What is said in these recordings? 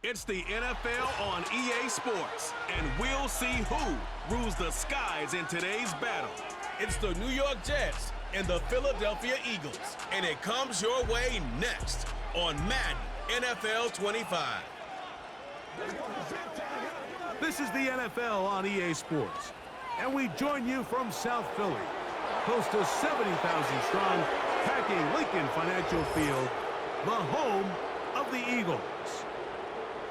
It's the NFL on EA Sports, and we'll see who rules the skies in today's battle. It's the New York Jets and the Philadelphia Eagles, and it comes your way next on Madden NFL 25. This is the NFL on EA Sports, and we join you from South Philly, close to 70,000 strong, packing Lincoln Financial Field, the home of the Eagles.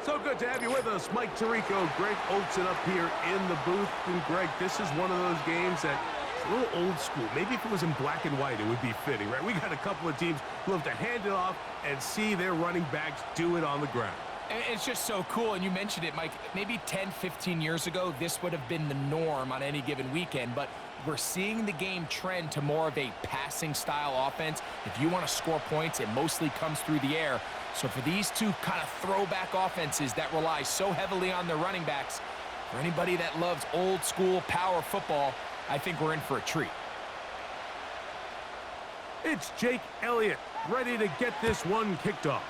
So good to have you with us, Mike Tirico, Greg Olson up here in the booth. And Greg, this is one of those games that a little old school. Maybe if it was in black and white, it would be fitting, right? We got a couple of teams who love to hand it off and see their running backs do it on the ground. It's just so cool, and you mentioned it, Mike. Maybe 10, 15 years ago, this would have been the norm on any given weekend, but we're seeing the game trend to more of a passing-style offense. If you want to score points, it mostly comes through the air. So for these two kind of throwback offenses that rely so heavily on their running backs, for anybody that loves old-school power football, I think we're in for a treat. It's Jake Elliott ready to get this one kicked off.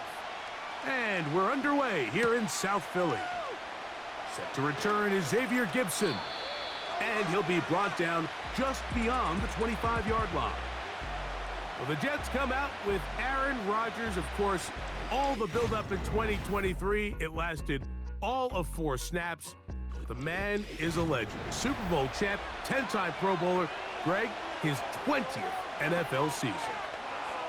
And we're underway here in South Philly. Set to return is Xavier Gibson. And he'll be brought down just beyond the 25-yard line. Well, the Jets come out with Aaron Rodgers, of course. All the build-up in 2023, it lasted all of 4 snaps. The man is a legend. Super Bowl champ, 10-time Pro Bowler. Greg, his 20th NFL season.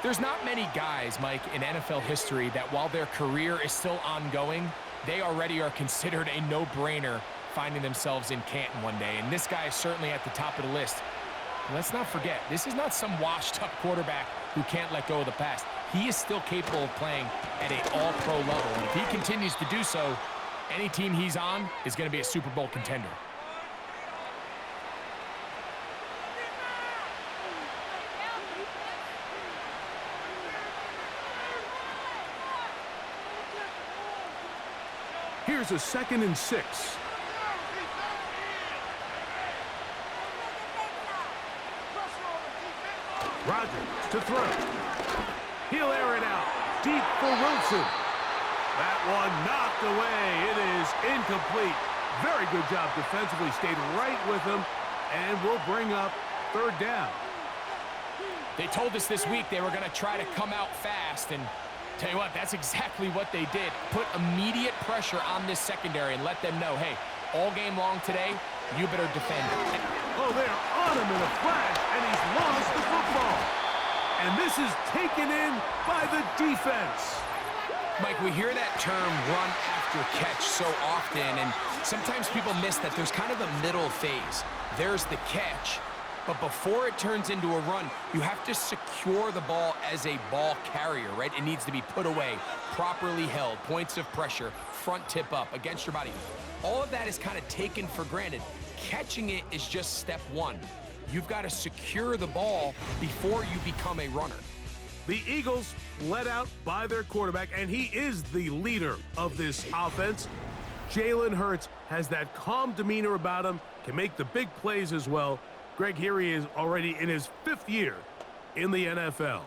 There's not many guys, Mike, in NFL history that while their career is still ongoing, they already are considered a no-brainer finding themselves in Canton one day. And this guy is certainly at the top of the list. But let's not forget, this is not some washed-up quarterback who can't let go of the past. He is still capable of playing at an all-pro level. And if he continues to do so, any team he's on is going to be a Super Bowl contender. Here's a 2nd and 6. Rodgers to throw. He'll air it out. Deep for Wilson. That one knocked away. It is incomplete. Very good job defensively. Stayed right with him. And we'll bring up 3rd down. They told us this week they were going to try to come out fast, and tell you what, that's exactly what they did. Put immediate pressure on this secondary and let them know, hey, all game long today, you better defend it. Oh, they're on him in a flash, and he's lost the football. And this is taken in by the defense. Mike, we hear that term run after catch so often, and sometimes people miss that there's kind of a middle phase. There's the catch, but before it turns into a run, you have to secure the ball as a ball carrier, right? It needs to be put away, properly held, points of pressure, front tip up against your body. All of that is kind of taken for granted. Catching it is just step one. You've got to secure the ball before you become a runner. The Eagles led out by their quarterback, and he is the leader of this offense. Jalen Hurts has that calm demeanor about him, can make the big plays as well. Greg, here he is already in his 5th year in the NFL.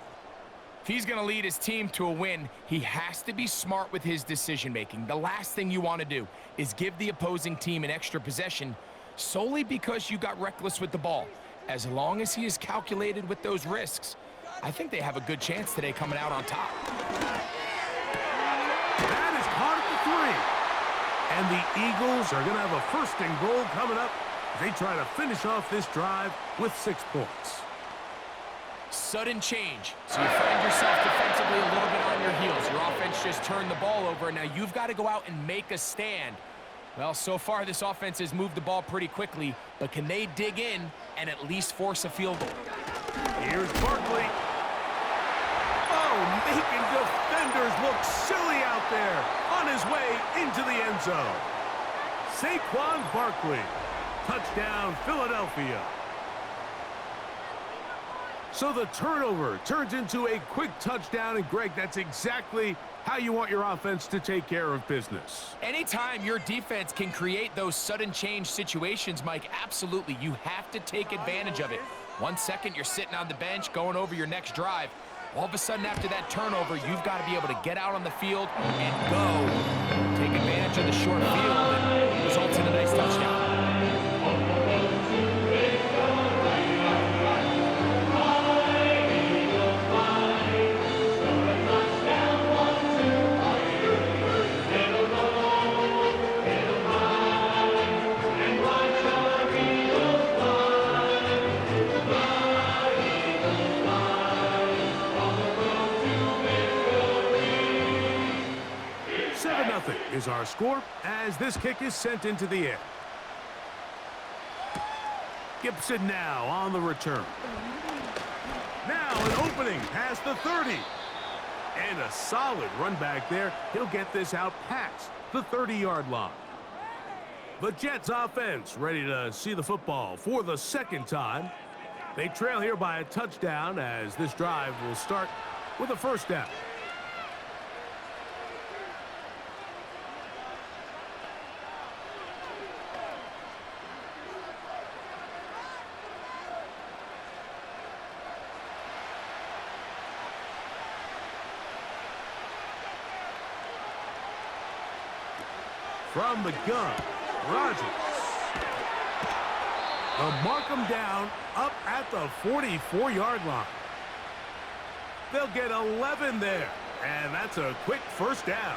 If he's going to lead his team to a win, he has to be smart with his decision-making. The last thing you want to do is give the opposing team an extra possession solely because you got reckless with the ball. As long as he is calculated with those risks, I think they have a good chance today coming out on top. That is caught at the 3. And the Eagles are going to have a 1st and goal coming up. They try to finish off this drive with 6 points. Sudden change. So you find yourself defensively a little bit on your heels. Your offense just turned the ball over. Now you've got to go out and make a stand. Well, so far this offense has moved the ball pretty quickly, but can they dig in and at least force a field goal? Here's Barkley. Oh, making defenders look silly out there. On his way into the end zone. Saquon Barkley. Touchdown, Philadelphia. So the turnover turns into a quick touchdown, and Greg, that's exactly how you want your offense to take care of business. Anytime your defense can create those sudden change situations, Mike, absolutely, you have to take advantage of it. 1 second, you're sitting on the bench, going over your next drive. All of a sudden, after that turnover, you've got to be able to get out on the field and go. Take advantage the short field and results in a nice touchdown. Is our score as this kick is sent into the air. Gibson now on the return. Now an opening past the 30. And a solid run back there. He'll get this out past the 30-yard line. The Jets offense ready to see the football for the second time. They trail here by a touchdown as this drive will start with a first down. From the gun, Rodgers. They'll mark him down up at the 44-yard line. They'll get 11 there, and that's a quick first down.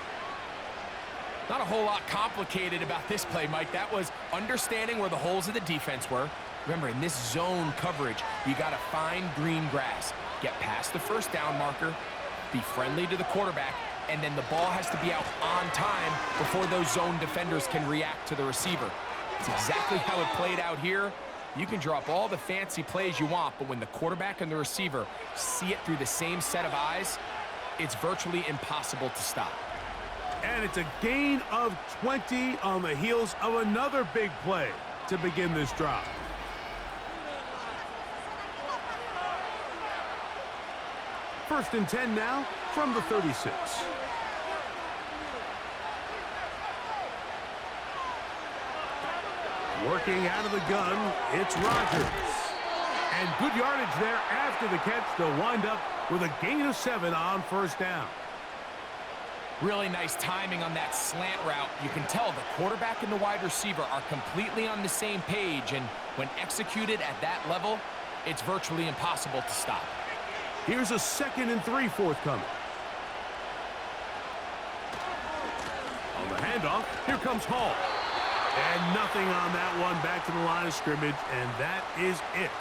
Not a whole lot complicated about this play, Mike. That was understanding where the holes of the defense were. Remember, in this zone coverage, you got to find green grass. Get past the first down marker, be friendly to the quarterback, and then the ball has to be out on time before those zone defenders can react to the receiver. It's exactly how it played out here. You can draw up all the fancy plays you want, but when the quarterback and the receiver see it through the same set of eyes, it's virtually impossible to stop. And it's a gain of 20 on the heels of another big play to begin this drive. First and 10 now from the 36. Working out of the gun, it's Rodgers. And good yardage there after the catch. They'll wind up with a gain of 7 on first down. Really nice timing on that slant route. You can tell the quarterback and the wide receiver are completely on the same page, and when executed at that level, it's virtually impossible to stop. Here's a 2nd and 3 forthcoming. On the handoff, here comes Hall. And nothing on that one, back to the line of scrimmage, and that is it.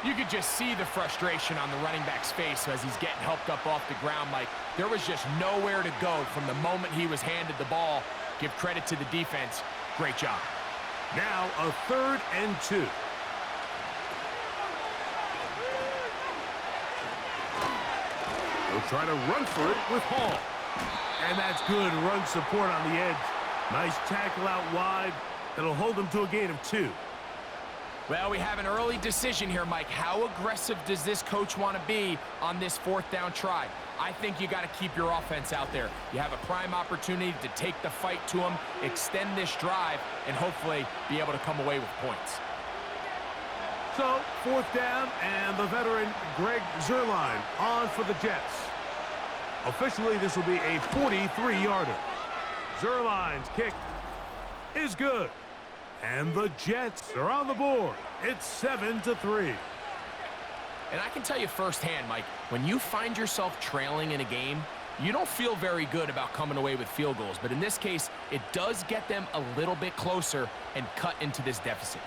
You could just see the frustration on the running back's face as he's getting helped up off the ground, Mike. There was just nowhere to go from the moment he was handed the ball. Give credit to the defense. Great job. Now a 3rd and 2. They'll try to run for it with Hall. And that's good run support on the edge. Nice tackle out wide. That'll hold them to a gain of 2. Well, we have an early decision here, Mike. How aggressive does this coach want to be on this 4th down try? I think you got to keep your offense out there. You have a prime opportunity to take the fight to them, extend this drive, and hopefully be able to come away with points. So, 4th down, and the veteran Greg Zuerlein on for the Jets. Officially, this will be a 43-yarder. Zuerlein's kick is good. And the Jets are on the board. It's 7-3. And I can tell you firsthand, Mike, when you find yourself trailing in a game, you don't feel very good about coming away with field goals. But in this case, it does get them a little bit closer and cut into this deficit.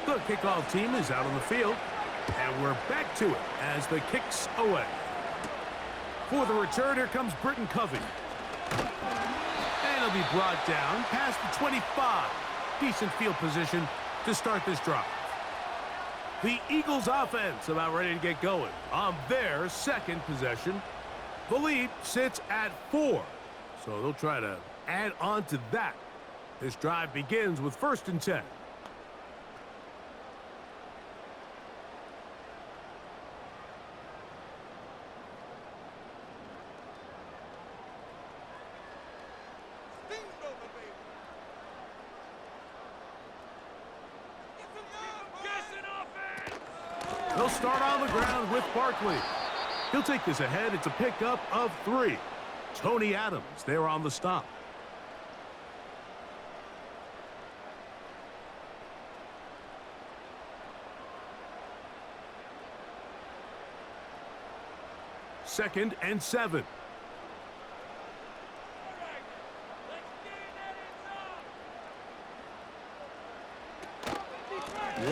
The kickoff team is out on the field. And we're back to it as the kick's away. For the return, here comes Britton Covey. And he'll be brought down past the 25. Decent field position to start this drive. The Eagles offense about ready to get going on their 2nd possession. The lead sits at 4. So they'll try to add on to that. This drive begins with 1st and 10. They'll start on the ground with Barkley. He'll take this ahead. It's a pickup of 3. Tony Adams there on the stop. Second and 7.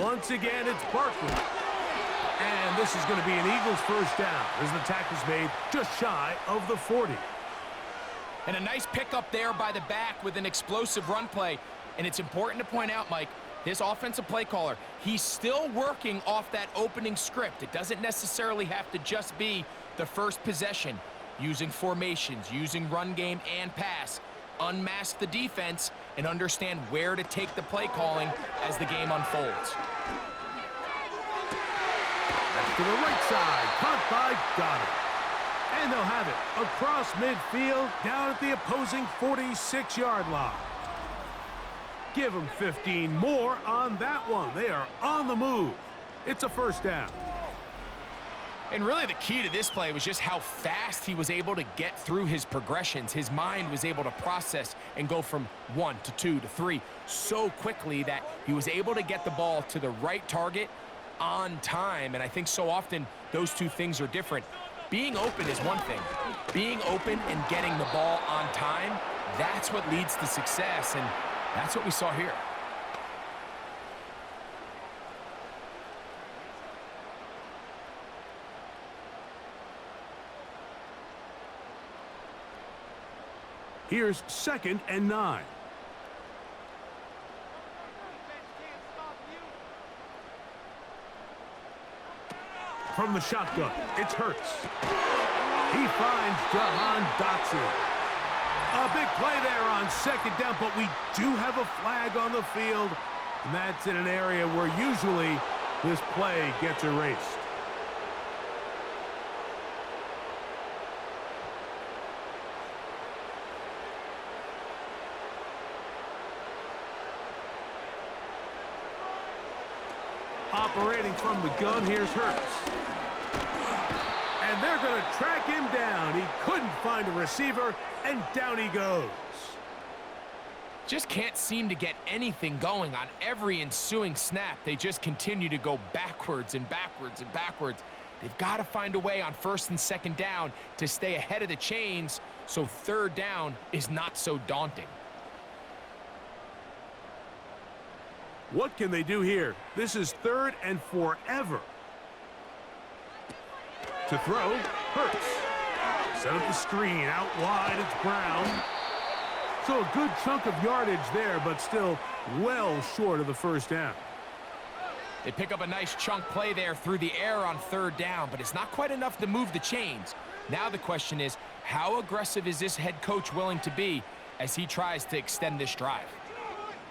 Once again, it's Barkley. And this is going to be an Eagles first down as the tackle's made just shy of the 40. And a nice pickup there by the back with an explosive run play. And it's important to point out, Mike, this offensive play caller, he's still working off that opening script. It doesn't necessarily have to just be the first possession. Using formations, using run game and pass. Unmask the defense and understand where to take the play calling as the game unfolds. That's to the right side, caught by Goddard. And they'll have it across midfield, down at the opposing 46-yard line. Give them 15 more on that one. They are on the move. It's a first down. And really the key to this play was just how fast he was able to get through his progressions. His mind was able to process and go from 1 to 2 to 3 so quickly that he was able to get the ball to the right target on time. And I think so often those two things are different. Being open is one thing. Being open and getting the ball on time, that's what leads to success, and that's what we saw here. Here's second and 9. From the shotgun, it's Hurts. He finds Jahan Dotson. A big play there on second down, but we do have a flag on the field, and that's in an area where usually this play gets erased. Operating from the gun, here's Hurts. And they're going to track him down. He couldn't find a receiver, and down he goes. Just can't seem to get anything going on every ensuing snap. They just continue to go backwards and backwards and backwards. They've got to find a way on first and second down to stay ahead of the chains so third down is not so daunting. What can they do here? This is third and forever. To throw, Hurts. Set up the screen, out wide, it's Brown. So a good chunk of yardage there, but still well short of the first down. They pick up a nice chunk play there through the air on third down, but it's not quite enough to move the chains. Now the question is, how aggressive is this head coach willing to be as he tries to extend this drive?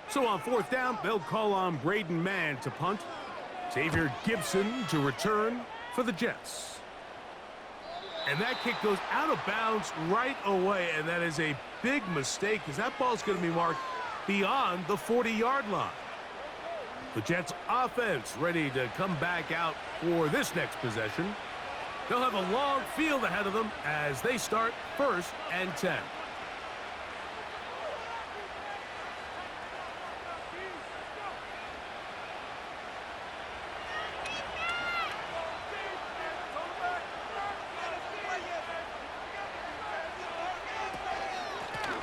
So on fourth down, they'll call on Braden Mann to punt. Xavier Gibson to return for the Jets. And that kick goes out of bounds right away, and that is a big mistake because that ball's going to be marked beyond the 40-yard line. The Jets offense ready to come back out for this next possession. They'll have a long field ahead of them as they start first and 10.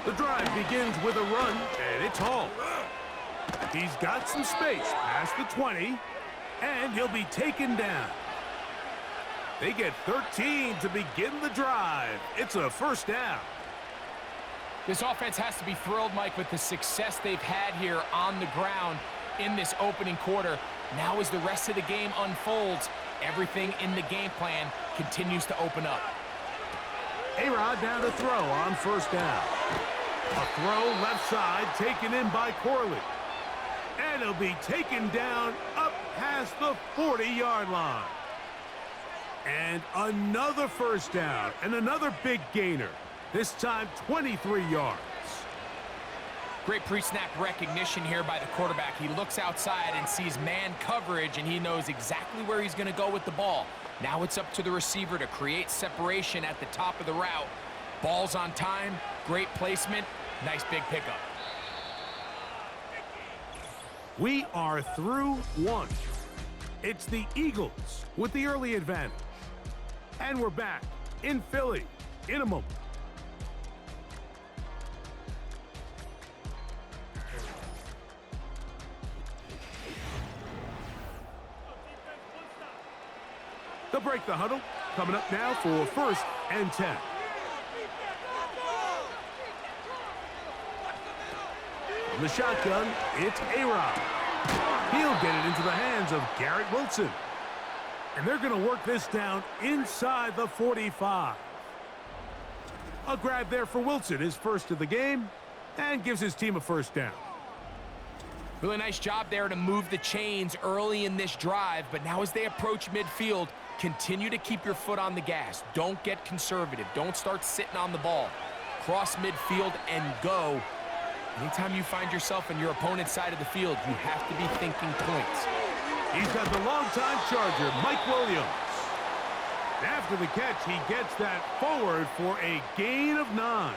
The drive begins with a run, and it's Hall. He's got some space past the 20, and he'll be taken down. They get 13 to begin the drive. It's a first down. This offense has to be thrilled, Mike, with the success they've had here on the ground in this opening quarter. Now as the rest of the game unfolds, everything in the game plan continues to open up. A-Rod down to throw on first down. A throw left side taken in by Corley. And he'll be taken down up past the 40-yard line. And another first down and another big gainer. This time 23 yards. Great pre-snap recognition here by the quarterback. He looks outside and sees man coverage, and he knows exactly where he's going to go with the ball. Now it's up to the receiver to create separation at the top of the route. Ball's on time, great placement, nice big pickup. We are through one. It's the Eagles with the early advantage. And we're back in Philly in a moment. They'll break the huddle. Coming up now for 1st and 10. From the shotgun, it's A-Rod. He'll get it into the hands of Garrett Wilson. And they're going to work this down inside the 45. A grab there for Wilson, his first of the game, and gives his team a first down. Really nice job there to move the chains early in this drive, but now as they approach midfield, continue to keep your foot on the gas. Don't get conservative. Don't start sitting on the ball. Cross midfield and go. Anytime you find yourself on your opponent's side of the field, you have to be thinking points. He's got the longtime Charger, Mike Williams. After the catch, he gets that forward for a gain of 9.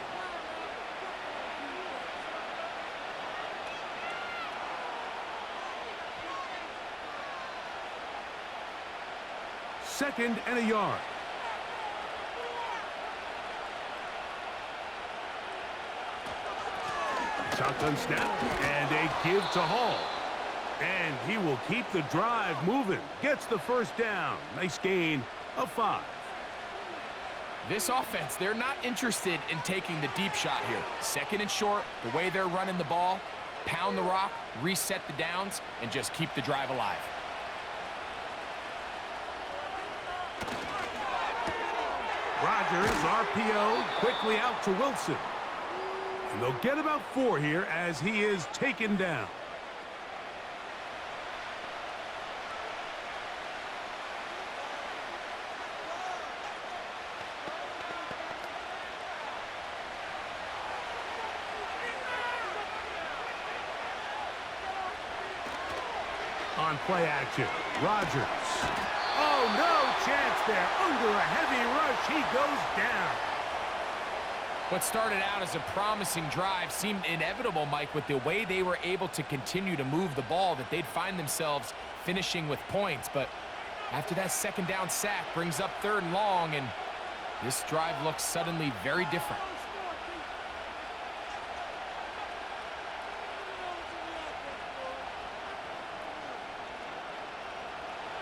Second and a yard. Shotgun snap and a give to Hall. And he will keep the drive moving. Gets the first down. Nice gain of 5. This offense, they're not interested in taking the deep shot here. Second and short, the way they're running the ball, pound the rock, reset the downs, and just keep the drive alive. Rodgers, RPO, quickly out to Wilson. And they'll get about 4 here as he is taken down. On play action, Rodgers. Oh, no chance there. Under a heavy rush, he goes down. What started out as a promising drive seemed inevitable, Mike, with the way they were able to continue to move the ball, that they'd find themselves finishing with points. But after that second down sack brings up 3rd and long, and this drive looks suddenly very different.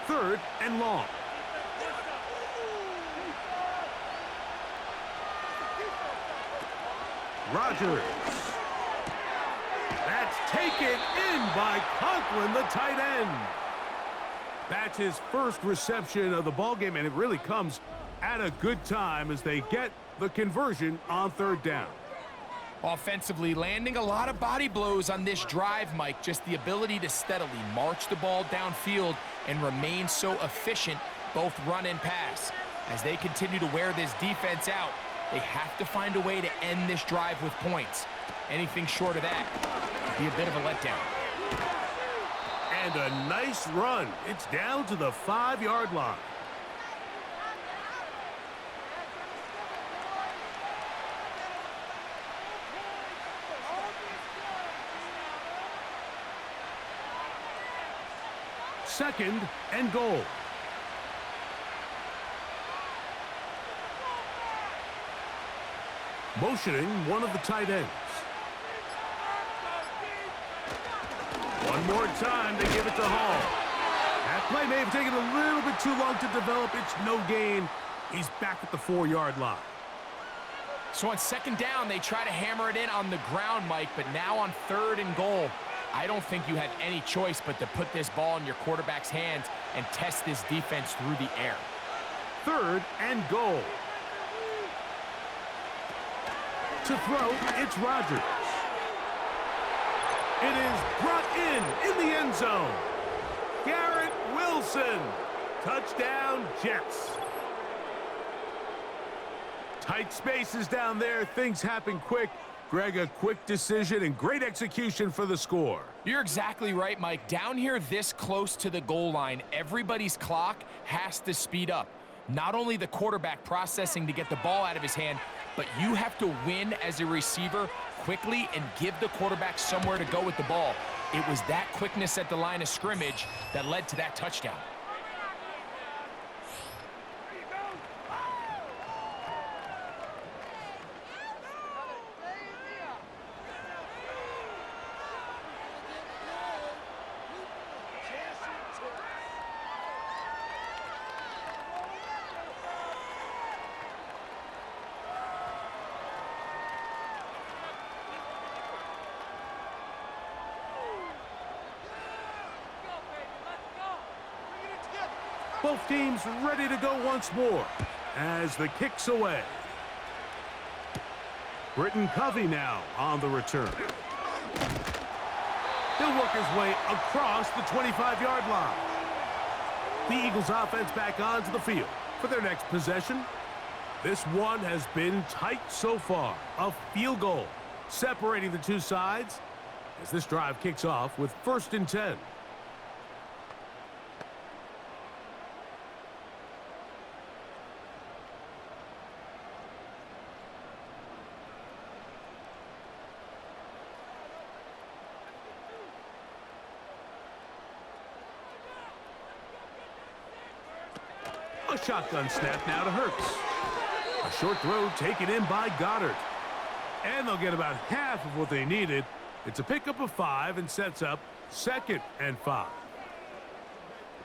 Third and long. Rodgers. That's taken in by Conklin, the tight end. That's his first reception of the ballgame, and it really comes at a good time as they get the conversion on 3rd down. Offensively, landing a lot of body blows on this drive, Mike. Just the ability to steadily march the ball downfield and remain so efficient, both run and pass. As they continue to wear this defense out, they have to find a way to end this drive with points. Anything short of that would be a bit of a letdown. And a nice run. It's down to the 5-yard line. Second and goal. Motioning one of the tight ends. One more time, they give it to Hall. That play may have taken a little bit too long to develop. It's no gain. He's back at the 4-yard line. So on 2nd down, they try to hammer it in on the ground, Mike, but now on 3rd and goal, I don't think you have any choice but to put this ball in your quarterback's hands and test this defense through the air. 3rd and goal. To throw, it's Rodgers. It is brought in the end zone. Garrett Wilson. Touchdown, Jets. Tight spaces down there. Things happen quick. Greg, a quick decision and great execution for the score. You're exactly right, Mike. Down here this close to the goal line, everybody's clock has to speed up. Not only the quarterback processing to get the ball out of his hand, but you have to win as a receiver quickly and give the quarterback somewhere to go with the ball. It was that quickness at the line of scrimmage that led to that touchdown. Both teams ready to go once more as the kick's away. Britton Covey now on the return. He'll work his way across the 25-yard line. The Eagles offense back onto the field for their next possession. This one has been tight so far. A field goal separating the two sides as this drive kicks off with 1st and 10. A shotgun snap now to Hurts. A short throw taken in by Goddard. And they'll get about half of what they needed. It's a pickup of 5 and sets up 2nd and 5.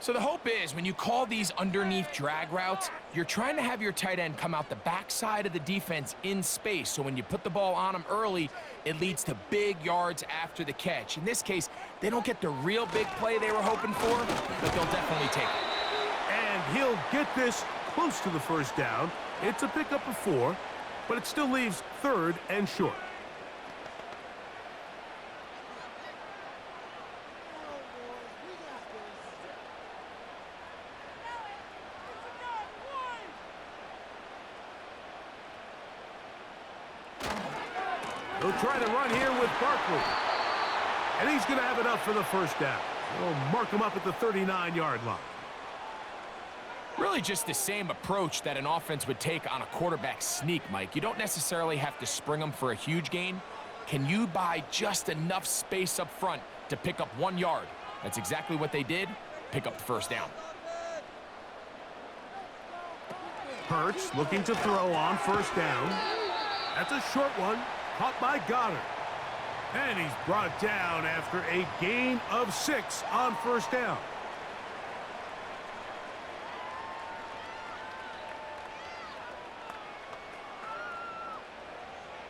So the hope is when you call these underneath drag routes, you're trying to have your tight end come out the backside of the defense in space. So when you put the ball on him early, it leads to big yards after the catch. In this case, they don't get the real big play they were hoping for, but they'll definitely take it. And he'll get this close to the 1st down. It's a pickup of 4, but it still leaves 3rd and short. They'll try to run here with Barkley. And he's going to have enough for the 1st down. They'll mark him up at the 39-yard line. Really just the same approach that an offense would take on a quarterback sneak, Mike. You don't necessarily have to spring them for a huge gain. Can you buy just enough space up front to pick up 1 yard? That's exactly what they did. Pick up the 1st down. Hurts looking to throw on 1st down. That's a short one, caught by Goddard. And he's brought down after a gain of 6 on 1st down.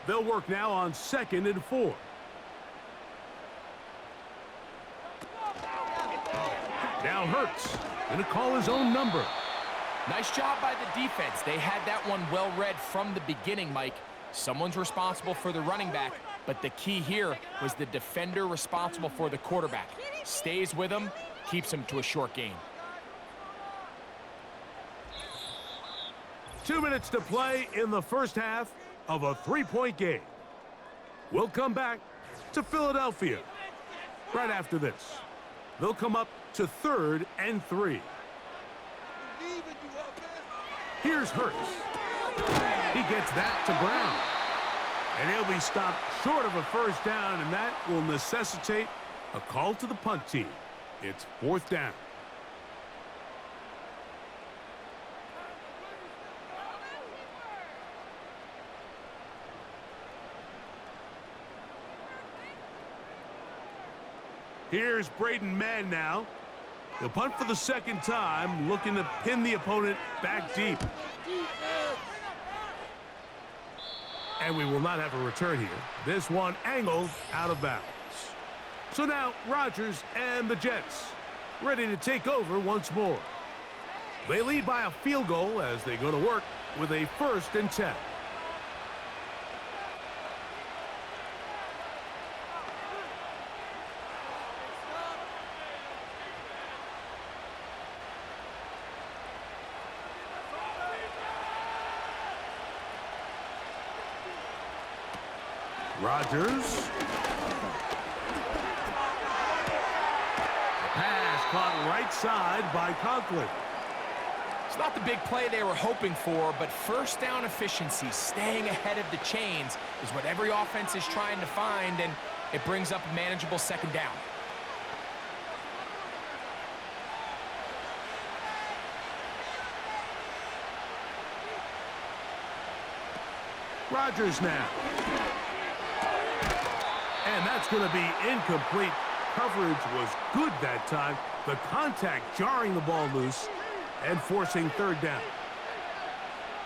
They'll work now on 2nd and 4. Now Hurts going to call his own number. Nice job by the defense. They had that one well read from the beginning, Mike. Someone's responsible for the running back, but the key here was the defender responsible for the quarterback. Stays with him, keeps him to a short gain. 2 minutes to play in the 1st half of a 3-point game. We'll come back to Philadelphia right after this. They'll come up to 3rd and 3. Here's Hurts. He gets that to Brown. And he'll be stopped short of a 1st down, and that will necessitate a call to the punt team. It's 4th down. Here's Braden Mann now. He'll punt for the 2nd time, looking to pin the opponent back deep. And we will not have a return here. This one angled out of bounds. So now Rodgers and the Jets ready to take over once more. They lead by a field goal as they go to work with a 1st and 10. Rodgers. The pass caught right side by Conklin. It's not the big play they were hoping for, but first down efficiency, staying ahead of the chains, is what every offense is trying to find, and it brings up a manageable second down. Rodgers now. And that's going to be incomplete. Coverage was good that time. The contact jarring the ball loose and forcing third down.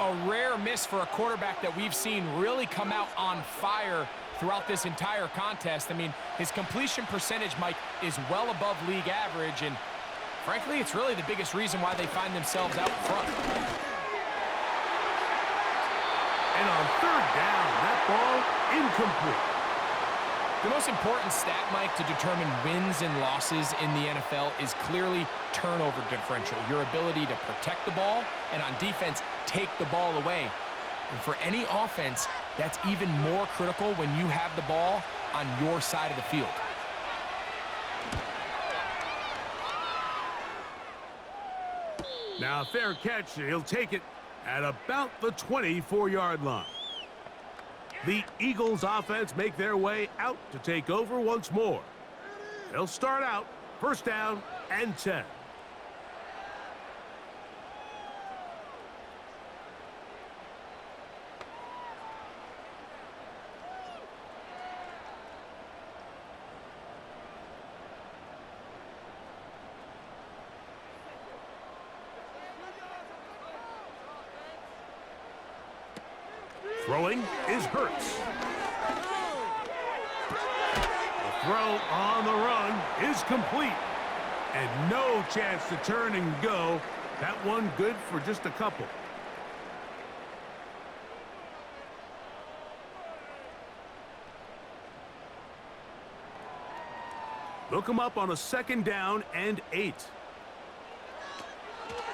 A rare miss for a quarterback that we've seen really come out on fire throughout this entire contest. I mean, his completion percentage, Mike, is well above league average, and frankly, it's really the biggest reason why they find themselves out front. And on third down, that ball incomplete. The most important stat, Mike, to determine wins and losses in the NFL is clearly turnover differential, your ability to protect the ball and on defense, take the ball away. And for any offense, that's even more critical when you have the ball on your side of the field. Now a fair catch, and he'll take it at about the 24-yard line. The Eagles offense make their way out to take over once more. They'll start out first down and 10. Throwing is Hurts. The throw on the run is complete. And no chance to turn and go. That one good for just a couple. Look him up on a second down and 8.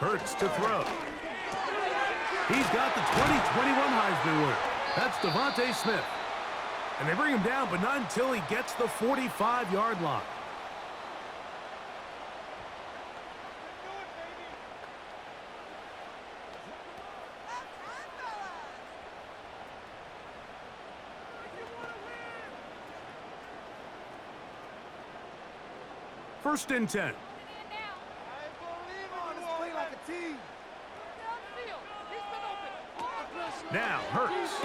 Hurts to throw. He's got the 2021 Heisman winner. That's Devontae Smith. And they bring him down, but not until he gets the 45-yard line. First and 10. Now Hurts.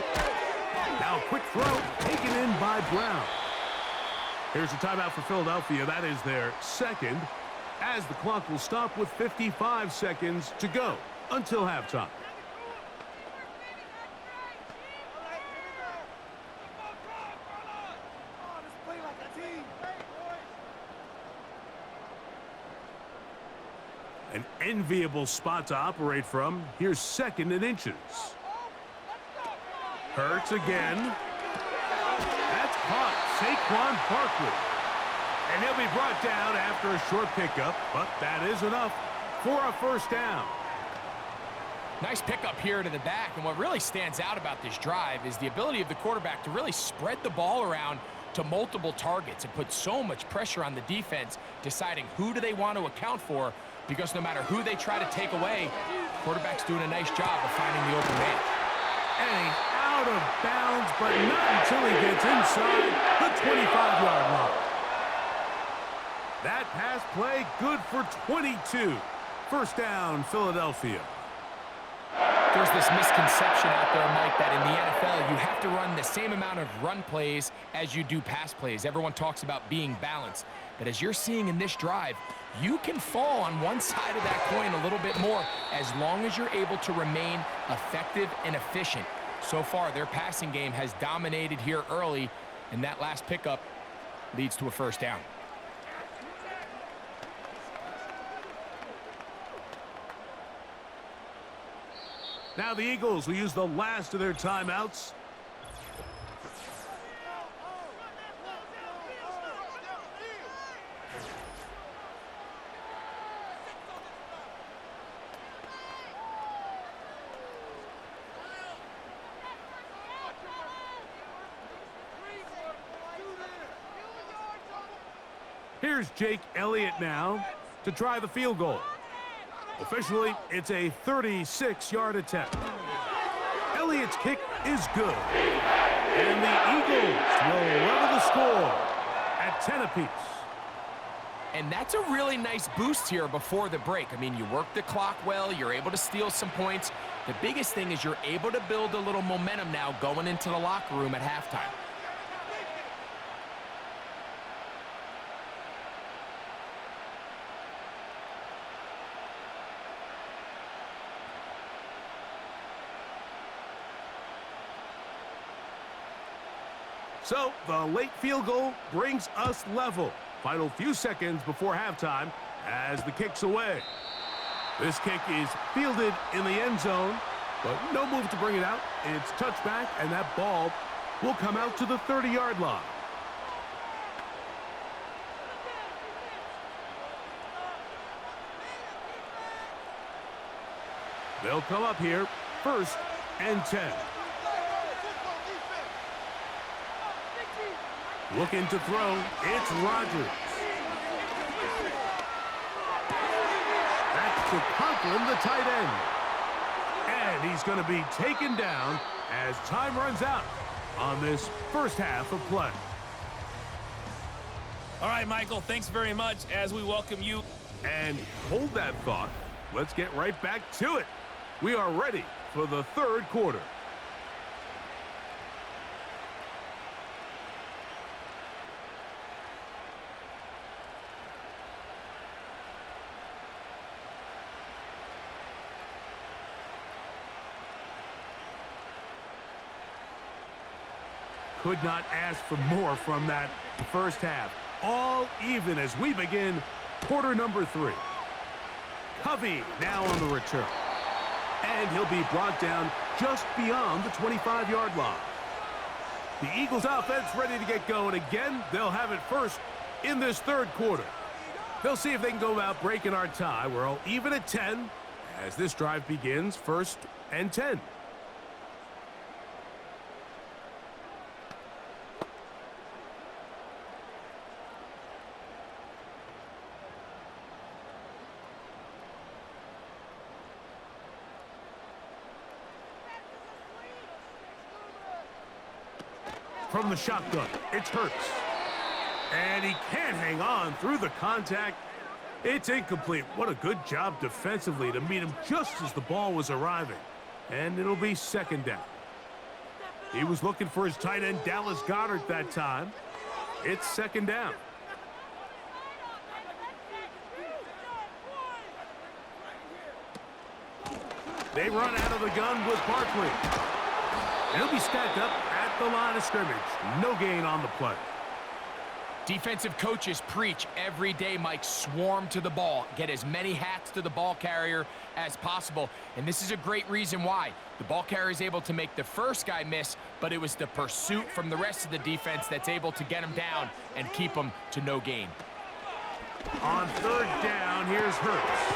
Now a quick throw taken in by Brown. Here's a timeout for Philadelphia. That is their second, as the clock will stop with 55 seconds to go until halftime. An enviable spot to operate from. Here's second and inches. Hurts again. That's caught. Saquon Barkley. And he'll be brought down after a short pickup, but that is enough for a first down. Nice pickup here to the back, and what really stands out about this drive is the ability of the quarterback to really spread the ball around to multiple targets and put so much pressure on the defense, deciding who do they want to account for, because no matter who they try to take away, quarterback's doing a nice job of finding the open man. And out of bounds, but not until he gets inside the 25-yard line. That pass play good for 22. First down, Philadelphia. There's this misconception out there, Mike, that in the NFL you have to run the same amount of run plays as you do pass plays. Everyone talks about being balanced. But as you're seeing in this drive, you can fall on one side of that coin a little bit more as long as you're able to remain effective and efficient. So far, their passing game has dominated here early, and that last pickup leads to a first down. Now the Eagles will use the last of their timeouts. Here's Jake Elliott now to try the field goal. Officially, it's a 36-yard attempt. Elliott's kick is good. And the Eagles will level the score at 10 apiece. And that's a really nice boost here before the break. I mean, you work the clock well, you're able to steal some points. The biggest thing is you're able to build a little momentum now going into the locker room at halftime. So, the late field goal brings us level. Final few seconds before halftime as the kick's away. This kick is fielded in the end zone, but no move to bring it out. It's touchback, and that ball will come out to the 30-yard line. They'll come up here, 1st and 10. Looking to throw, it's Rodgers. That's to Conklin, the tight end. And he's going to be taken down as time runs out on this first half of play. All right, Michael, thanks very much as we welcome you. And hold that thought. Let's get right back to it. We are ready for the third quarter. Could not ask for more from that first half. All even as we begin quarter number 3. Covey now on the return. And he'll be brought down just beyond the 25-yard line. The Eagles offense ready to get going again. They'll have it first in this third quarter. They'll see if they can go about breaking our tie. We're all even at 10 as this drive begins, 1st and 10. From the shotgun, it's Hurts. And he can't hang on through the contact. It's incomplete. What a good job defensively to meet him just as the ball was arriving. And it'll be 2nd down. He was looking for his tight end, Dallas Goedert, that time. It's 2nd down. They run out of the gun with Barkley. And he'll be stacked up at the line of scrimmage. No gain on the play. Defensive coaches preach every day, Mike, swarm to the ball. Get as many hats to the ball carrier as possible. And this is a great reason why. The ball carrier is able to make the first guy miss, but it was the pursuit from the rest of the defense that's able to get him down and keep him to no gain. On 3rd down, here's Hurts.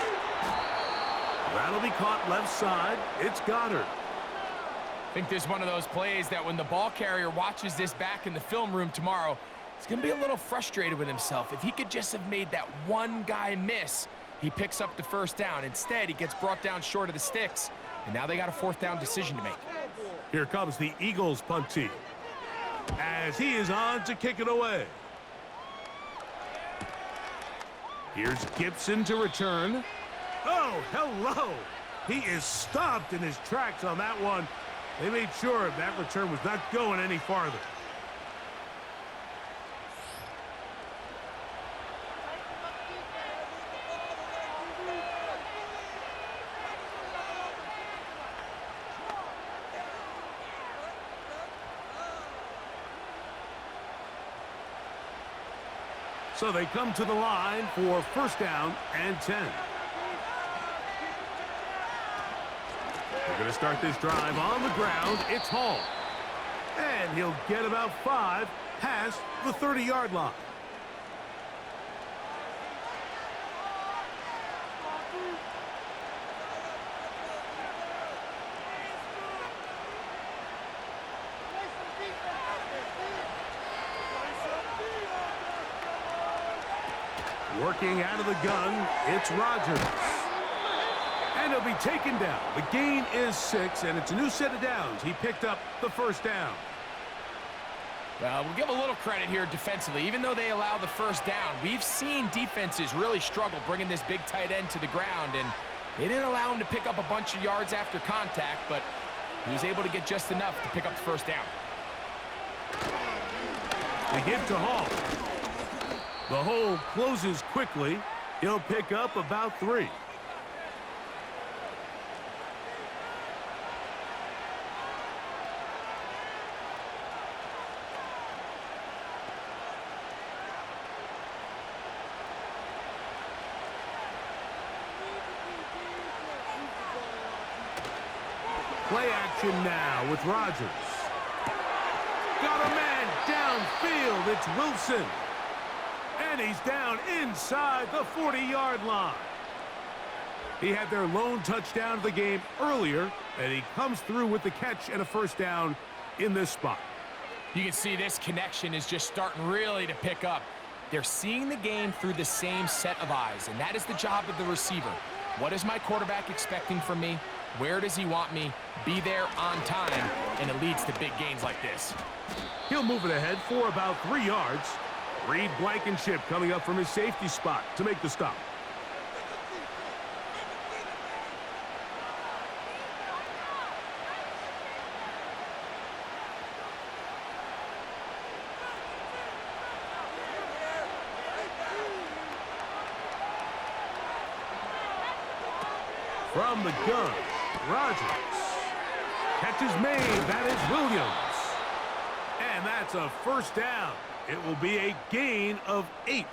That'll be caught left side. It's Goddard. I think this is one of those plays that when the ball carrier watches this back in the film room tomorrow, he's going to be a little frustrated with himself. If he could just have made that one guy miss, he picks up the 1st down. Instead, he gets brought down short of the sticks, and now they got a 4th down decision to make. Here comes the Eagles punt team as he is on to kick it away. Here's Gibson to return. Oh, hello. He is stopped in his tracks on that one. They made sure that return was not going any farther. So they come to the line for 1st down and 10. They're going to start this drive on the ground. It's Hall. And he'll get about 5 past the 30-yard line. Working out of the gun, it's Rodgers. And he'll be taken down. The gain is 6, and it's a new set of downs. He picked up the first down. We'll give a little credit here defensively. Even though they allow the first down, we've seen defenses really struggle bringing this big tight end to the ground, and they didn't allow him to pick up a bunch of yards after contact, but he was able to get just enough to pick up the first down. The give to Hall. The hole closes quickly. He'll pick up about 3. Play action now with Rodgers. Got a man downfield. It's Wilson. And he's down inside the 40-yard line. He had their lone touchdown of the game earlier, and he comes through with the catch and a first down in this spot. You can see this connection is just starting really to pick up. They're seeing the game through the same set of eyes, and that is the job of the receiver. What is my quarterback expecting from me? Where does he want me? Be there on time, and it leads to big gains like this. He'll move it ahead for about 3 yards. Reed Blankenship coming up from his safety spot to make the stop. From the gun, Rodgers. Catch is made. That is Williams. And that's a first down. It will be a gain of 8.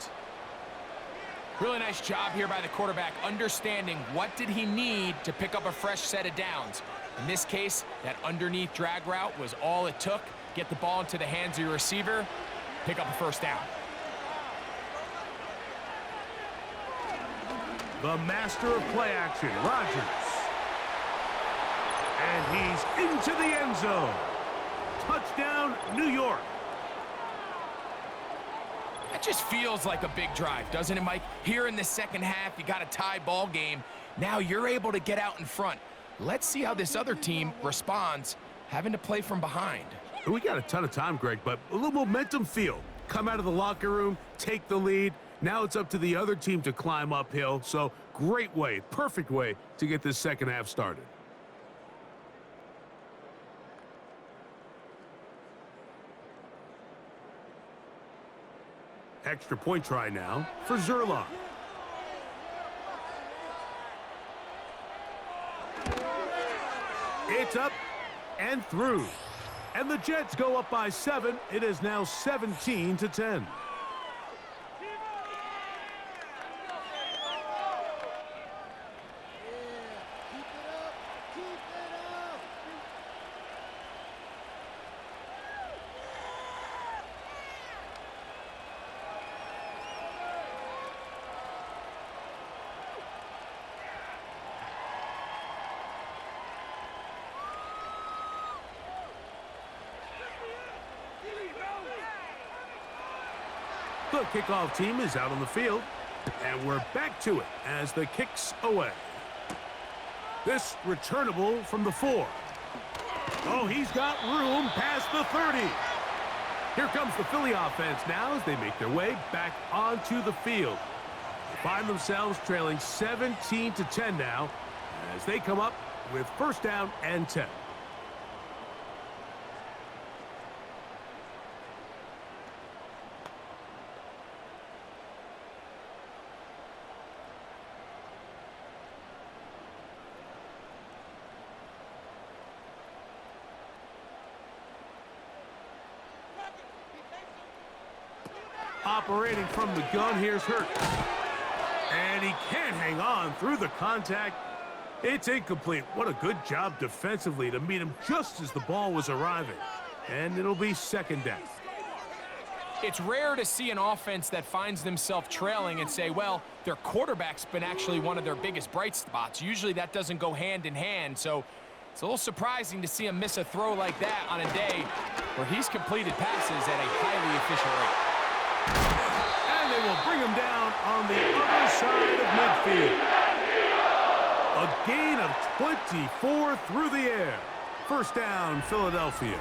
Really nice job here by the quarterback, understanding what did he need to pick up a fresh set of downs. In this case, that underneath drag route was all it took. Get the ball into the hands of your receiver, pick up a first down. The master of play action, Rodgers. And he's into the end zone. Touchdown, New York. That just feels like a big drive, doesn't it, Mike? Here in the second half, you got a tie ball game. Now you're able to get out in front. Let's see how this other team responds, having to play from behind. We got a ton of time, Greg, but a little momentum feel. Come out of the locker room, take the lead. Now it's up to the other team to climb uphill. So great way, perfect way to get this second half started. Extra point try now for Zerlock. It's up and through. And the Jets go up by 7. It is now 17-10. The kickoff team is out on the field, and we're back to it as the kick's away. This returnable from the 4. Oh, he's got room past the 30. Here comes the Philly offense now as they make their way back onto the field. They find themselves trailing 17-10 now as they come up with first down and 10. Operating from the gun, here's Hurt. And he can't hang on through the contact. It's incomplete. What a good job defensively to meet him just as the ball was arriving. And it'll be second down. It's rare to see an offense that finds themselves trailing and say, well, their quarterback's been actually one of their biggest bright spots. Usually that doesn't go hand in hand, so it's a little surprising to see him miss a throw like that on a day where he's completed passes at a highly efficient rate. And they will they'll bring him down on the other side of midfield. A gain of 24 through the air. First down, Philadelphia.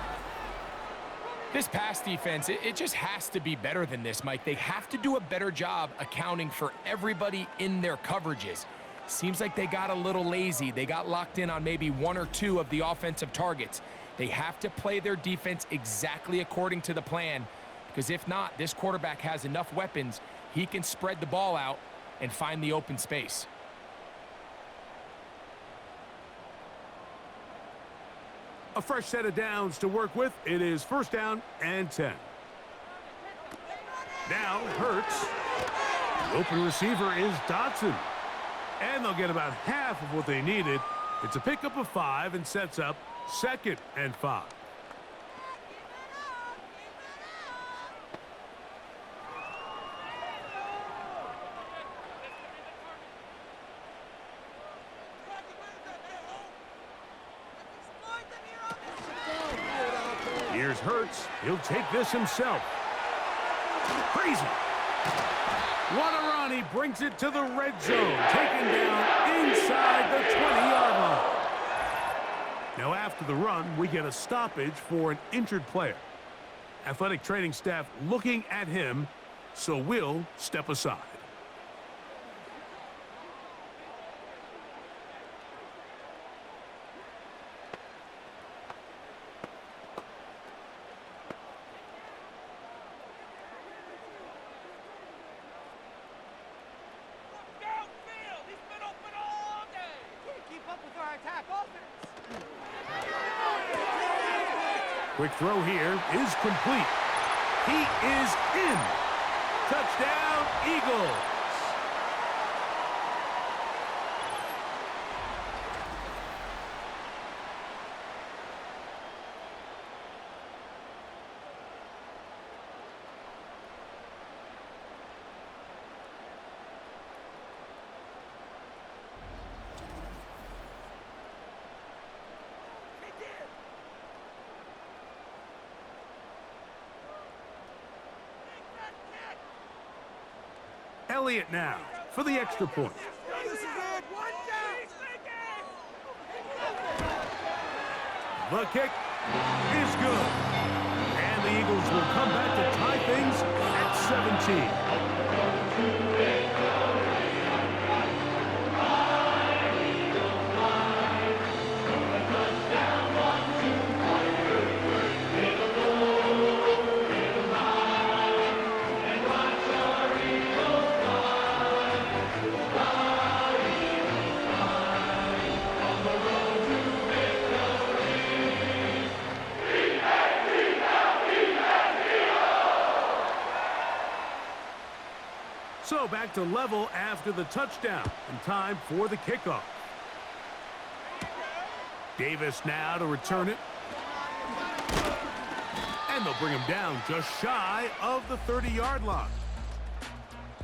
This pass defense, it just has to be better than this, Mike. They have to do a better job accounting for everybody in their coverages. Seems like they got a little lazy. They got locked in on maybe one or two of the offensive targets. They have to play their defense exactly according to the plan, because if not, this quarterback has enough weapons. He can spread the ball out and find the open space. A fresh set of downs to work with. It is first down and 10. Now, Hurts. The open receiver is Dotson. And they'll get about half of what they needed. It's a pickup of 5 and sets up 2nd and 5. Here's Hurts. He'll take this himself. Crazy. What a run. He brings it to the red zone. Taken down inside the 20-yard line. Now after the run, we get a stoppage for an injured player. Athletic training staff looking at him, so we'll step aside. Quick throw here is complete. He is in. Touchdown, Eagles. Elliott now for the extra point. The kick is good. And the Eagles will come back to tie things at 17. So back to level after the touchdown, and time for the kickoff. Davis now to return it. And they'll bring him down just shy of the 30-yard line.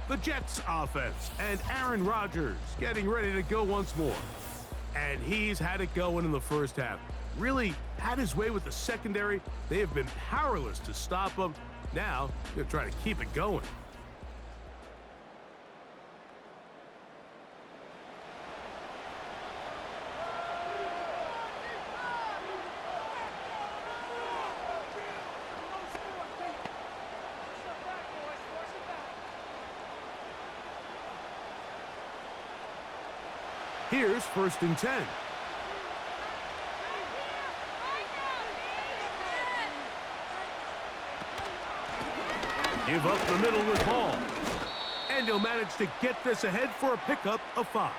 The Jets offense and Aaron Rodgers getting ready to go once more. And he's had it going in the first half. Really had his way with the secondary. They have been powerless to stop him. Now they're trying to keep it going. Here's first and 10. Give up the middle with ball. And he'll manage to get this ahead for a pickup of 5.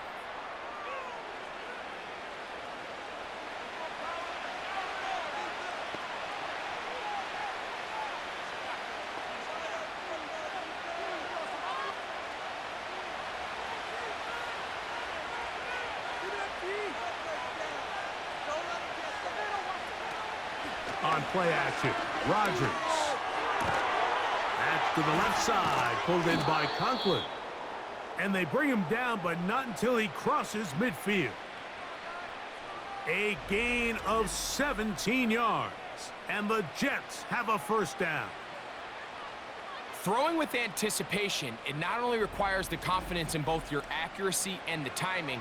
On play action, Rodgers. That's to the left side, pulled in by Conklin. And they bring him down, but not until he crosses midfield. A gain of 17 yards, and the Jets have a first down. Throwing with anticipation, it not only requires the confidence in both your accuracy and the timing,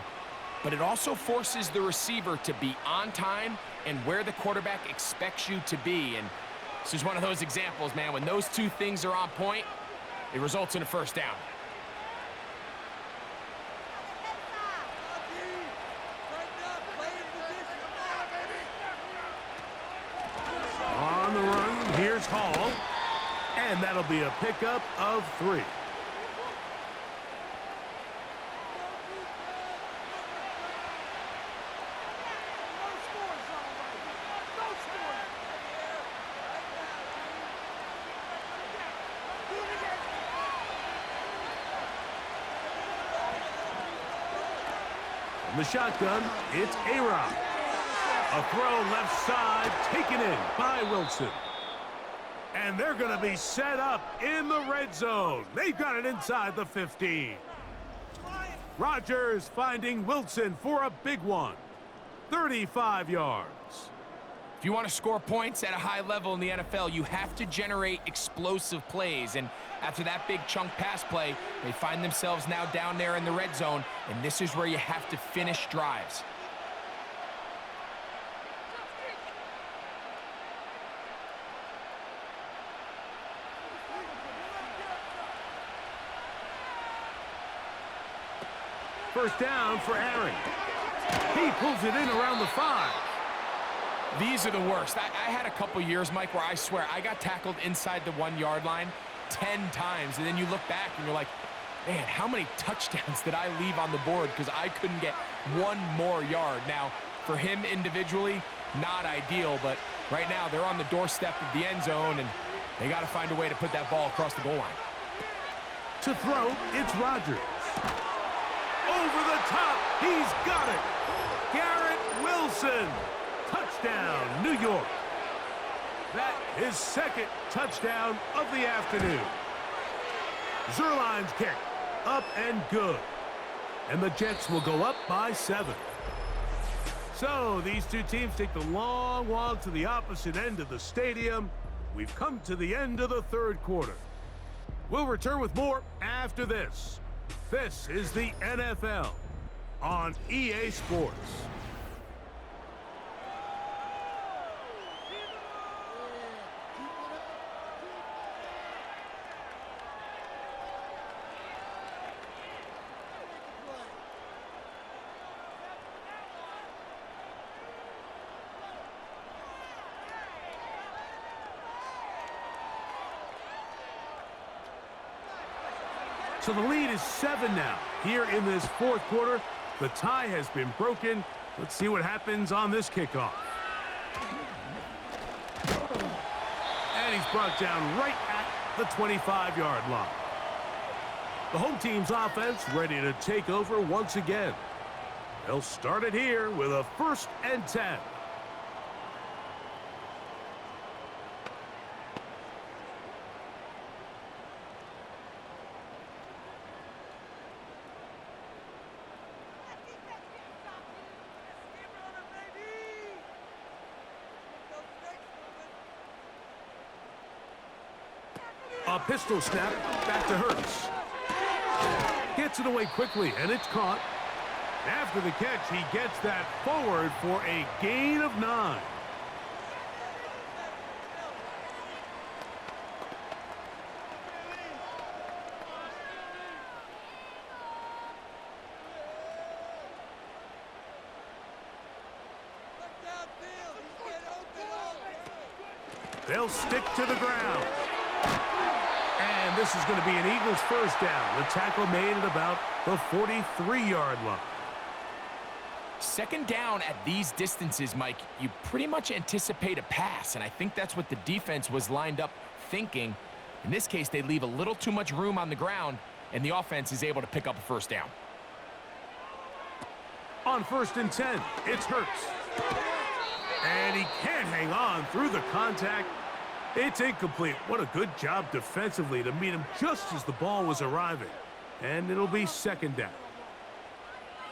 but it also forces the receiver to be on time and where the quarterback expects you to be. And this is one of those examples, man. When those two things are on point, it results in a first down. On the run, here's Hall. And that'll be a pickup of 3. From the shotgun, it's A-Rod. A throw left side, taken in by Wilson. And they're going to be set up in the red zone. They've got it inside the 15. Rodgers finding Wilson for a big one. 35 yards. If you want to score points at a high level in the NFL, you have to generate explosive plays. And after that big chunk pass play, they find themselves now down there in the red zone. And this is where you have to finish drives. First down for Aaron. He pulls it in around the 5. These are the worst. I had a couple years, Mike, where I swear I got tackled inside the 1-yard line 10 times. And then you look back and you're like, man, how many touchdowns did I leave on the board because I couldn't get one more yard? Now, for him individually, not ideal, but right now they're on the doorstep of the end zone, and they got to find a way to put that ball across the goal line. To throw, it's Rodgers. Over the top, he's got it. Garrett Wilson. Touchdown, New York. That is second touchdown of the afternoon. Zerline's kick, up and good. And the Jets will go up by 7. So these two teams take the long walk to the opposite end of the stadium. We've come to the end of the third quarter. We'll return with more after this. This is the NFL on EA Sports. So the lead is 7 now. Here in this fourth quarter, the tie has been broken. Let's see what happens on this kickoff. And he's brought down right at the 25-yard line. The home team's offense ready to take over once again. They'll start it here with a 1st and 10. A pistol snap back to Hurts. Gets it away quickly, and it's caught. After the catch, he gets that forward for a gain of 9. They'll stick to the ground. And this is going to be an Eagles first down. The tackle made at about the 43-yard line. Second down at these distances, Mike, you pretty much anticipate a pass, and I think that's what the defense was lined up thinking. In this case, they leave a little too much room on the ground, and the offense is able to pick up a first down. On 1st and 10, it's Hurts. And he can't hang on through the contact. It's incomplete. What a good job defensively to meet him just as the ball was arriving. And it'll be 2nd down.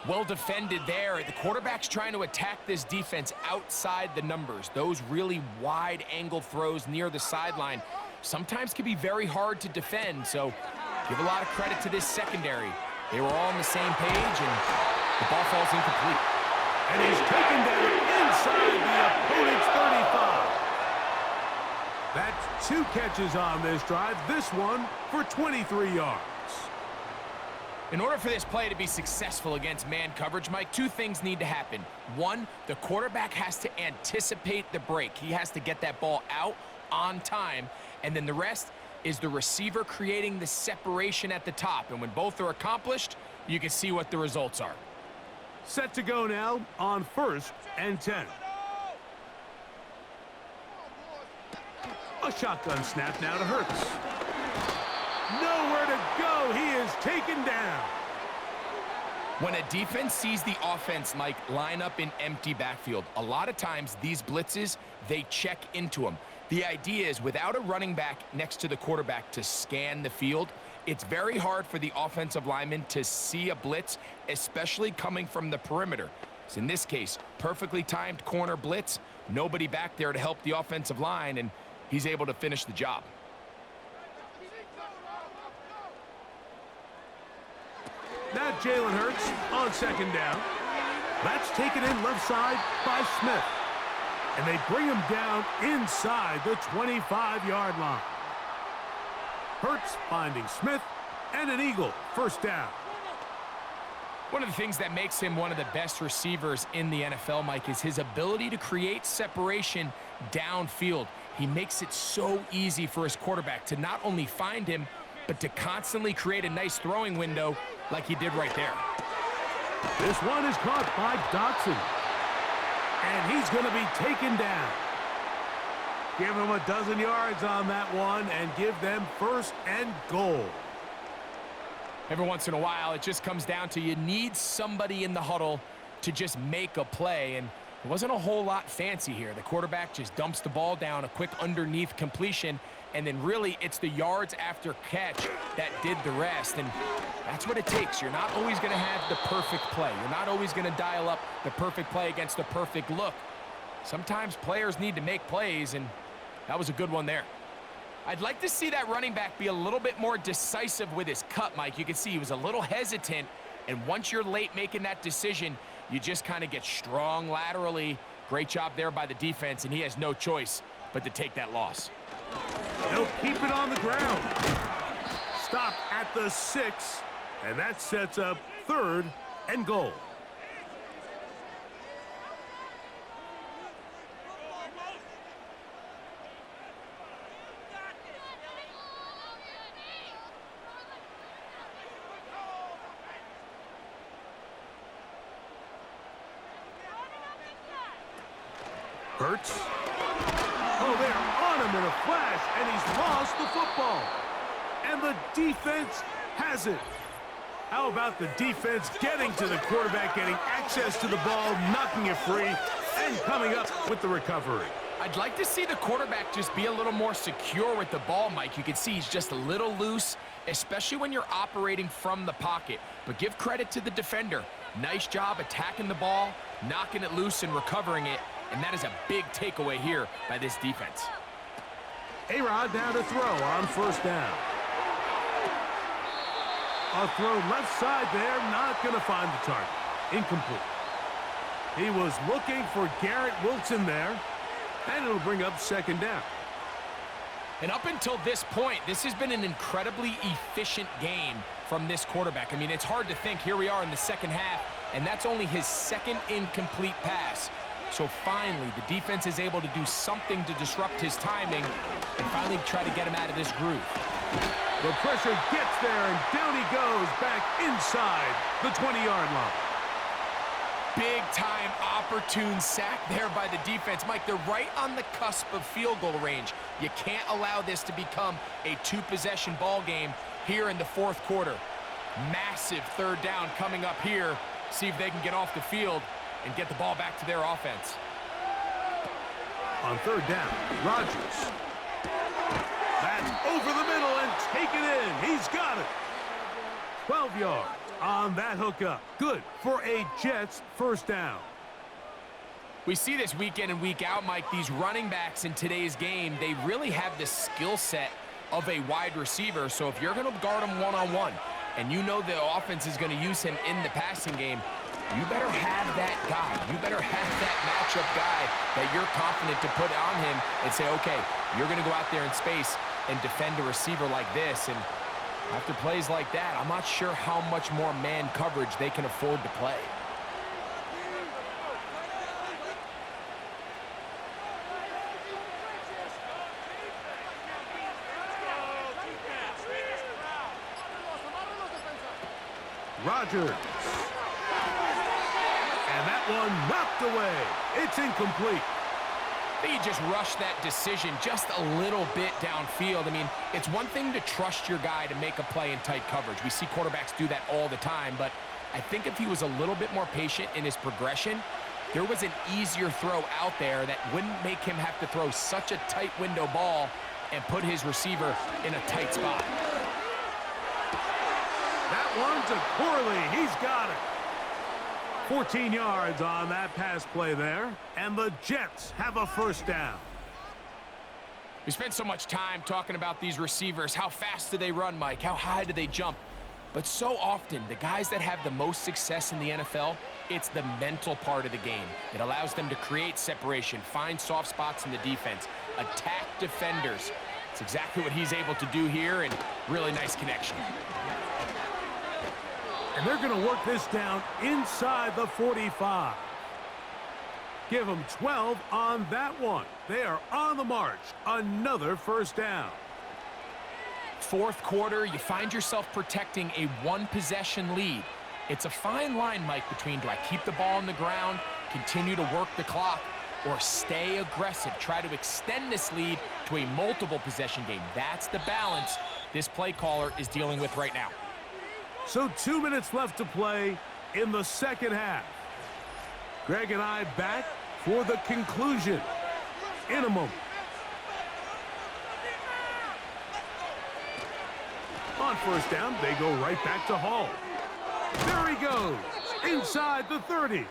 Well defended there. The quarterback's trying to attack this defense outside the numbers. Those really wide angle throws near the sideline. sometimes can be very hard to defend. So give a lot of credit to this secondary. They were all on the same page, and the ball falls incomplete. And he's taken down inside the opponent's 35. That's 2 catches on this drive, this one for 23 yards. In order for this play to be successful against man coverage, Mike, 2 things need to happen. 1, the quarterback has to anticipate the break. He has to get that ball out on time. And then the rest is the receiver creating the separation at the top. And when both are accomplished, you can see what the results are. Set to go now on 1st and 10. A shotgun snap now to Hurts. Nowhere to go. He is taken down. When a defense sees the offense, Mike, line up in empty backfield, a lot of times these blitzes, they check into them. The idea is without a running back next to the quarterback to scan the field, it's very hard for the offensive lineman to see a blitz, especially coming from the perimeter. So in this case, perfectly timed corner blitz, nobody back there to help the offensive line, and he's able to finish the job. Now Jalen Hurts on 2nd down. That's taken in left side by Smith. And they bring him down inside the 25-yard line. Hurts finding Smith, and an Eagle, 1st down. One of the things that makes him one of the best receivers in the NFL, Mike, is his ability to create separation downfield. He makes it so easy for his quarterback to not only find him, but to constantly create a nice throwing window like he did right there. This one is caught by Dotson. And he's going to be taken down. Give him a dozen yards on that one and give them 1st and goal. Every once in a while, it just comes down to you need somebody in the huddle to just make a play, and it wasn't a whole lot fancy here. The quarterback just dumps the ball down, a quick underneath completion, and then really it's the yards after catch that did the rest, and that's what it takes. You're not always going to have the perfect play. You're not always going to dial up the perfect play against the perfect look. Sometimes players need to make plays, and that was a good one there. I'd like to see that running back be a little bit more decisive with his cut, Mike. You can see he was a little hesitant, and once you're late making that decision, you just kind of get strong laterally. Great job there by the defense, and he has no choice but to take that loss. They'll keep it on the ground. Stop at the 6, and that sets up 3rd and goal. Hurts. Oh, they're on him in a flash, and he's lost the football. And the defense has it. How about the defense getting to the quarterback, getting access to the ball, knocking it free, and coming up with the recovery? I'd like to see the quarterback just be a little more secure with the ball, Mike. You can see he's just a little loose, especially when you're operating from the pocket. But give credit to the defender. Nice job attacking the ball, knocking it loose and recovering it. And that is a big takeaway here by this defense. A-Rod down to throw on 1st down. A throw left side there, not going to find the target. Incomplete. He was looking for Garrett Wilson there, and it'll bring up 2nd down. And up until this point, this has been an incredibly efficient game from this quarterback. I mean, it's hard to think here we are in the 2nd half, and that's only his 2nd incomplete pass. So finally, the defense is able to do something to disrupt his timing and finally try to get him out of this groove. The pressure gets there, and down he goes back inside the 20-yard line. Big-time opportune sack there by the defense. Mike, they're right on the cusp of field goal range. You can't allow this to become a 2-possession ball game here in the 4th quarter. Massive 3rd down coming up here. See if they can get off the field and get the ball back to their offense. On 3rd down, Rodgers. That's over the middle and taken in. He's got it. 12 yards on that hookup. Good for a Jets 1st down. We see this week in and week out, Mike. These running backs in today's game, they really have the skill set of a wide receiver. So if you're going to guard him one-on-one and you know the offense is going to use him in the passing game, you better have that guy. You better have that matchup guy that you're confident to put on him and say, okay, you're going to go out there in space and defend a receiver like this. And after plays like that, I'm not sure how much more man coverage they can afford to play. Rodgers. And that one knocked away. It's incomplete. I think he just rushed that decision just a little bit downfield. I mean, it's one thing to trust your guy to make a play in tight coverage. We see quarterbacks do that all the time, but I think if he was a little bit more patient in his progression, there was an easier throw out there that wouldn't make him have to throw such a tight window ball and put his receiver in a tight spot. That one to Corley. He's got it. 14 yards on that pass play there, and the Jets have a first down. We spent so much time talking about these receivers. How fast do they run, Mike? How high do they jump? But so often, the guys that have the most success in the NFL, it's the mental part of the game. It allows them to create separation, find soft spots in the defense, attack defenders. It's exactly what he's able to do here, and really nice connection. And they're going to work this down inside the 45. Give them 12 on that one. They are on the march. Another first down. Fourth quarter, you find yourself protecting a one-possession lead. It's a fine line, Mike, between do I keep the ball on the ground, continue to work the clock, or stay aggressive, try to extend this lead to a multiple possession game. That's the balance this play caller is dealing with right now. So 2 minutes left to play in the second half. Greg and I back for the conclusion in a moment. On first down, they go right back to Hall. There he goes, inside the 30.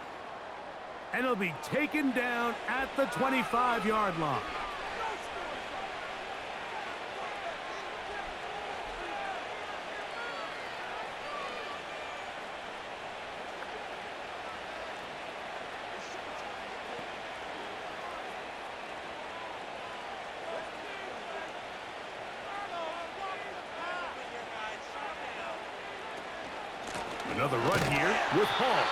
And he'll be taken down at the 25-yard line. Another run here with Hall.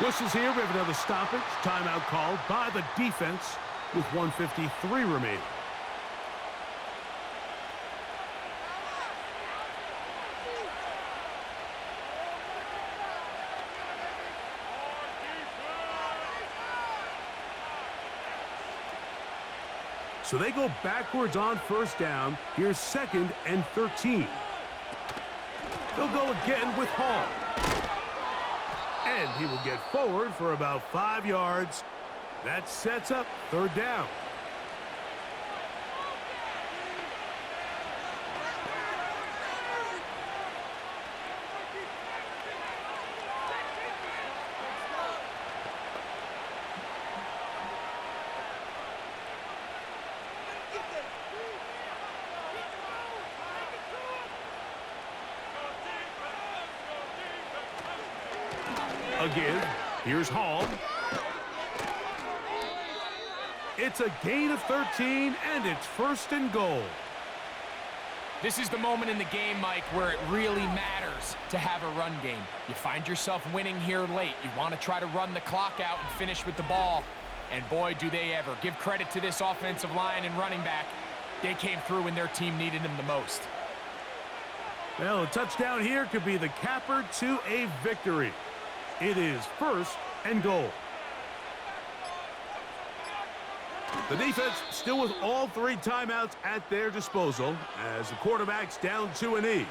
Whistles here. We have another stoppage. Timeout called by the defense with 1:53 remaining. So they go backwards on first down. Here's 2nd and 13. They'll go again with Hall. And he will get forward for about 5 yards. That sets up third down. Again, here's Hall. It's a gain of 13, and it's 1st and goal. This is the moment in the game, Mike, where it really matters to have a run game. You find yourself winning here late. You want to try to run the clock out and finish with the ball. And boy, do they ever. Give credit to this offensive line and running back. They came through when their team needed them the most. Well, a touchdown here could be the capper to a victory. It is 1st and goal. The defense still with all 3 timeouts at their disposal as the quarterback's down to an knee.